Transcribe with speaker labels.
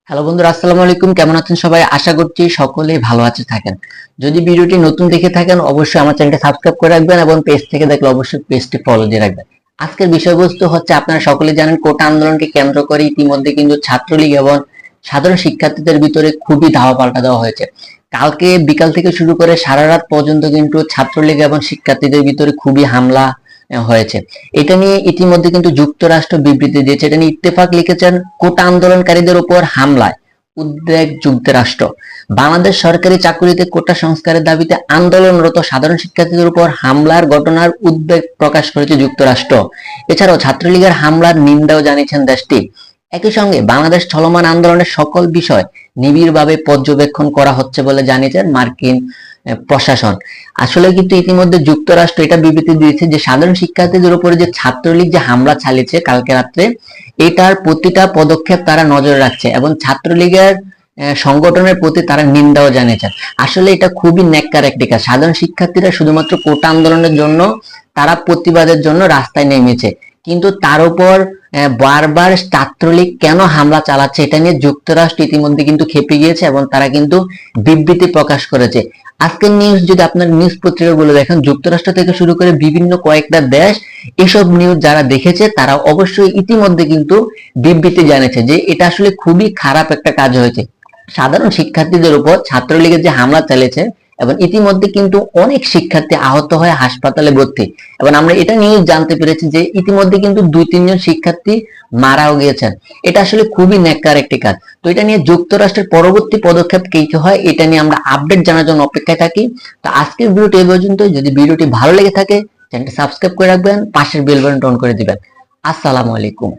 Speaker 1: Hello বন্ধুরা, আসসালামু আলাইকুম। কেমন আছেন সবাই? আশা করছি সকলেই ভালো আছে থাকেন। যদি ভিডিওটি নতুন দেখে থাকেন অবশ্যই আমার চ্যানেলটি সাবস্ক্রাইব করে রাখবেন এবং পেজ থেকে দেখলে অবশ্যই পেজটি ফলো দিয়ে রাখবেন। আজকের বিষয়বস্তু হচ্ছে, আপনারা সকলেই জানেন কোটা আন্দোলনকে কেন্দ্র করে ইতিমধ্যে কিন্তু ছাত্রলীগ এবং সাধারণ শিক্ষার্থীদের ভিতরে খুবই ধাওয়া পাল্টা দেওয়া হয়েছে। কালকে বিকাল থেকে শুরু করে সারা রাত পর্যন্ত কিন্তু ছাত্রলীগ এবং শিক্ষার্থীদের ভিতরে খুবই হামলা হয়েছে। এটা নিয়ে ইতিমধ্যে কিন্তু যুক্তরাষ্ট্র বিবৃতি দিয়েছে। এটা নিয়ে ইত্তেফাক লিখেছেন, কোটা আন্দোলনকারীদের উপর হামলায় উদ্বেগ যুক্তরাষ্ট্র। বাংলাদেশ সরকারি চাকুরিতে কোটা সংস্কারের দাবিতে আন্দোলনরত সাধারণ শিক্ষার্থীদের উপর হামলার ঘটনার উদ্বেগ প্রকাশ করেছে যুক্তরাষ্ট্র। এছাড়াও ছাত্রলীগের হামলার নিন্দাও জানিয়েছেন দেশটি। একই সঙ্গে বাংলাদেশ চলমান আন্দোলনের সকল বিষয় নিবিড়ভাবে পর্যবেক্ষণ করা হচ্ছে বলে জানিয়েছেন মার্কিন প্রশাসন। আসলে কিন্তু ইতিমধ্যে যুক্তরাষ্ট্র এটা বিবৃতি দিয়েছে যে সাধারণ শিক্ষার্থীদের উপরে যে ছাত্রলীগ যে হামলা চালিয়েছে কালকে রাত্রে, এটার প্রতিটা পদক্ষেপ তারা নজরে রাখছে এবং ছাত্রলীগের সংগঠনের প্রতি তারা নিন্দাও জানিয়েছেন। আসলে এটা খুবই ন্যাক্কার একটি কাজ। সাধারণ শিক্ষার্থীরা শুধুমাত্র কোটা আন্দোলনের জন্য তারা প্রতিবাদের জন্য রাস্তায় নেমেছে, কিন্তু তার উপর বারবার ছাত্রলীগ কেন হামলা চালাচ্ছে এটা নিয়ে যুক্তরাষ্ট্র ইতিমধ্যে কিন্তু ক্ষেপে গিয়েছে এবং তারা কিন্তু বিবৃতি প্রকাশ করেছে। আজকের নিউজ যদি আপনার নিউজ পত্রিকাগুলো দেখেন, যুক্তরাষ্ট্র থেকে শুরু করে বিভিন্ন কয়েকটা দেশ এসব নিউজ যারা দেখেছে তারা অবশ্যই ইতিমধ্যে কিন্তু বিবৃতি জানিয়েছে যে এটা আসলে খুবই খারাপ একটা কাজ হয়েছে। সাধারণ শিক্ষার্থীদের উপর ছাত্রলীগের যে হামলা চালিয়েছে এবং ইতিমধ্যে কিন্তু অনেক শিক্ষার্থী আহত হয়ে হাসপাতালে ভর্তি, এবং আমরা এটা নিয়ে জানতে পেরেছি যে ইতিমধ্যে কিন্তু 2-3 জন শিক্ষার্থী মারাও গিয়েছেন। এটা আসলে খুবই ন্যাক্কার একটি কাজ। তো এটা নিয়ে যুক্তরাষ্ট্রের পরবর্তী পদক্ষেপ কি কি হয় এটা নিয়ে আমরা আপডেট জানার জন্য অপেক্ষায় থাকি। তো আজকের ভিডিওটি এই পর্যন্ত। যদি ভিডিওটি ভালো লেগে থাকে চ্যানেলটি সাবস্ক্রাইব করে রাখবেন, পাশের বেল বাটন অন করে দিবেন। আসসালামু আলাইকুম।